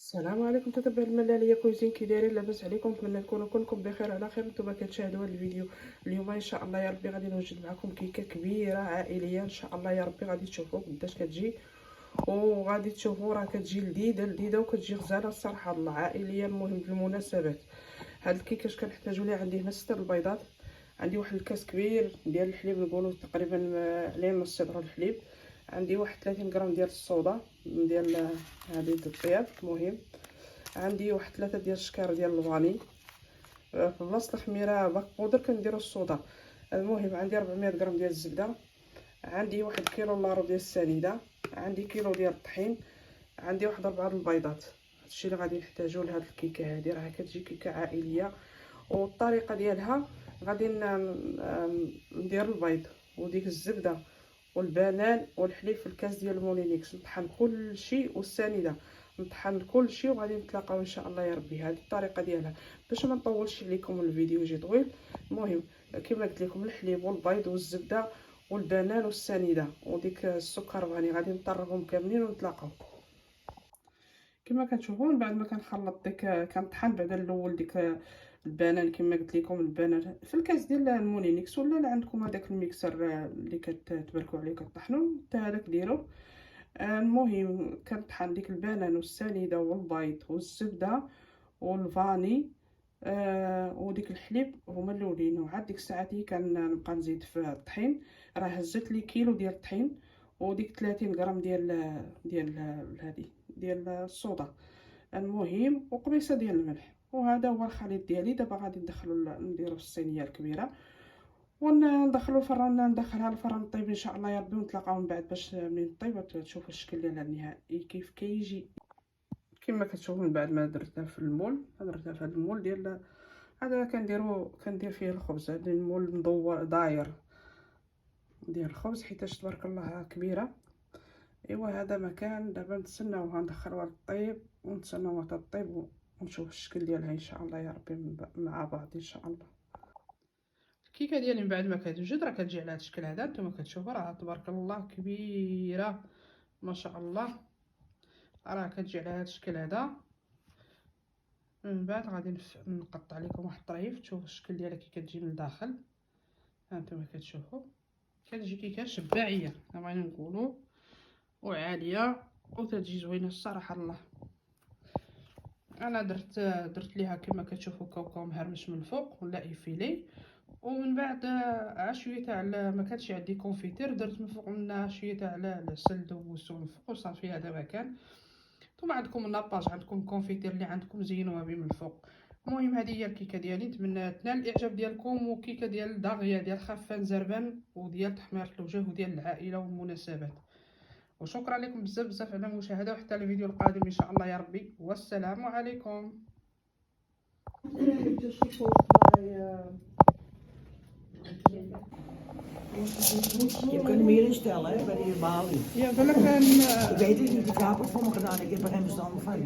السلام عليكم تتبع الملاليه كويسين كي دايرين؟ لاباس عليكم؟ نتمنى تكونوا كلكم بخير على خير. نتوما كتشاهدوا هذا الفيديو اليوم ان شاء الله يا ربي غادي نوجد معكم كيكه كبيره عائليه ان شاء الله يا ربي. غادي تشوفوا قداش كتجي، وغادي تشوفوا راه كتجي لذيذه وكتجي غزاله الصراحه الله، عائليه المهم بالمناسبات. هاد الكيكه اش كنحتاجوا ليها؟ عندي هنا 6 البيضات، عندي واحد الكاس كبير ديال الحليب نقولوا تقريبا عليه نص لتر الحليب، عندي واحد 30 غرام ديال الصودا ديال هذه الطياب المهم، عندي واحد 3 ديال الشكار ديال الفاني. في بلاصه الخميره باك بودر كنديروا الصودا. المهم عندي 400 غرام ديال الزبده، عندي واحد كيلو لارو ديال السنيده، عندي كيلو ديال الطحين، عندي واحد 4 البيضات. هادشي اللي غادي نحتاجو لهاد الكيكه هادي. راه كتجي كيكه عائليه، والطريقه ديالها غادي ندير البيض وديك الزبده والبنان والحليب في الكاس ديال المولينيكس، نطحن كلشي والسنيده، نطحن كلشي وغادي نتلاقاو ان شاء الله يا ربي. هذه الطريقه ديالها باش ما نطولش عليكم الفيديو يجي طويل. المهم كما قلت لكم الحليب والبيض والزبده والبنان والسنيده وديك السكر فاني غادي نطربهم كاملين ونتلاقاو. كما كتشوفوا من بعد ما كنخلط ديك كنطحن بعدا الاول ديك البنان كما قلت لكم، البنان في الكاس ديال المولينيكس ولا عندكم هذاك الميكسر اللي كتبركوا عليه كطحنوا حتى هذاك ديروه. المهم كنطحن ديك البنان والسنيده والبيض والزبده والفاني وديك الحليب هما الاولين، وعاد ديك الساعات هي كنبقى نزيد في الطحين. راه هزت لي كيلو ديال الطحين وديك 30 غرام ديال هذه ديال الصودا، المهم وقبيصه ديال الملح. وهذا هو الخليط ديالي. دابا غادي نديرو في الصينيه الكبيره وندخلو الفران، ندخلها للفران طيب ان شاء الله يا ربي، ونتلاقاو من بعد باش منين طيب تشوفوا الشكل ديالها النهائي كيف كيجي. كما كتشوفوا من بعد ما درتها في المول، درتها في هذا المول ديال هذا كندير فيه الخبز. هذا المول مدور داير ديال الخبز حيتاش تبارك الله كبيره. ايوا هذا مكان دابا نتسناوها ندخلوها للطيب ونتسناوها تطيب ونشوف الشكل ديالها ان شاء الله يا ربي مع بعض ان شاء الله. الكيكه ديالي من بعد ما كتوجد راه كتجي على هذا الشكل هذا، نتوما كتشوفوا راه تبارك الله كبيره ما شاء الله، راه كتجي على هذا الشكل هذا. من بعد غادي نقطع لكم واحد الطريف تشوفوا الشكل ديالها كي كتجي من الداخل. هانتوما كتشوفوا كتجي كيكه شباعيه كما بغينا نقولوا وعاليه وتجي زوينه الصراحه الله. انا درت ليها كما كتشوفوا كاوكاو مهرمش من الفوق ولا ايفيلي، ومن بعد شويه تاع ما كانش عندي كونفيتير درت من فوق منها شويه تاع العسل دوزتو من فوق وصافي. هذا ما كان. نتوما عندكم الناباج عندكم كونفيتير اللي عندكم زينوها به من الفوق. المهم هذه هي الكيكه ديالي، نتمنى تنال الاعجاب ديالكم. وكيكه ديال داغيه ديال خفان زربان وديال تحميره الوجه وديال العائله والمناسبات. وشكرا لكم بزاف بزاف على المشاهده، وحتى الفيديو القادم ان شاء الله يا ربي، والسلام عليكم. Je hebt kunnen meer instellen hè, bij de balie. Ja, welke Ik weet het niet, ik heb het voor me gedaan, ik heb er geen verstand van.